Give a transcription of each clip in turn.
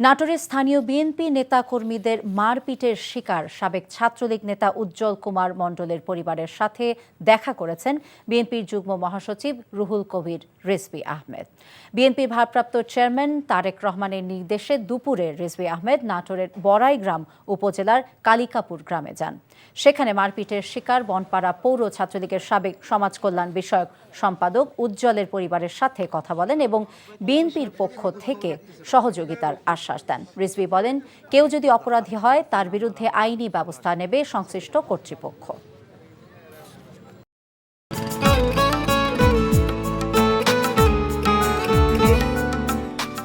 নাটোরের স্থানীয় বিএনপি নেতাকর্মীদের মারপিটের শিকার সাবেক ছাত্রলীগ নেতা উজ্জ্বল কুমার মণ্ডলের পরিবারের সাথে দেখা করেছেন বিএনপির যুগ্ম মহাসচিব রুহুল কবির রিজভী আহমেদ। বিএনপির ভারপ্রাপ্ত চেয়ারম্যান তারেক রহমানের নির্দেশে দুপুরে রিজভী আহমেদ নাটোরের বড়াইগ্রাম উপজেলার কালিকাপুর গ্রামে যান। সেখানে মারপিটের শিকার বনপাড়া পৌর ছাত্রলীগের সাবেক সমাজ কল্যাণ বিষয়ক সম্পাদক উজ্জ্বলের পরিবারের সাথে কথা বলেন এবং বিএনপির পক্ষ থেকে সহযোগিতার আশ্বাস দেন। রিজভী বলেন, কেউ যদি অপরাধী হয় তার বিরুদ্ধে আইনি ব্যবস্থা নেবে সংশ্লিষ্ট কর্তৃপক্ষ।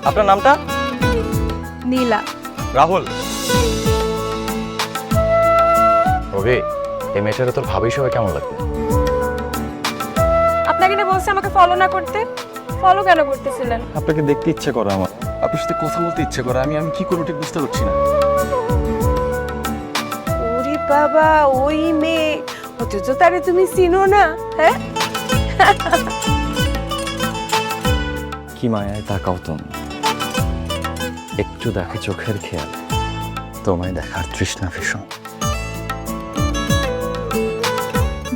আপনার নামটা? নীলা। রাহুল। রবি, এই মেয়েটারে তোর ভাবি সবাই কেমন লাগবে? আপনাকে না বলছে আমাকে ফলো না করতে? ফলো কেন করতেছিলেন? আপনাকে দেখতে ইচ্ছে করে আমার, আপনার সাথে কথা বলতে ইচ্ছে করে। আমি কি করবো ঠিক বুঝতে পারছি না। ওরে বাবা, ওই মেয়ে, অথচ তারে তুমি চিনো না? হ্যাঁ, কি মায়ায় তাকাও তুমি, একটু দেখে চোখের খেয়াল, তোমায় দেখার তৃষ্ণা ভীষণ।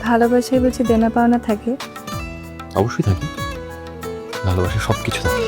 ভালোবাসায় বুঝি দেনা পাওনা থাকে? অবশ্যই থাকি, ভালোবাসা সবকিছু থাকে।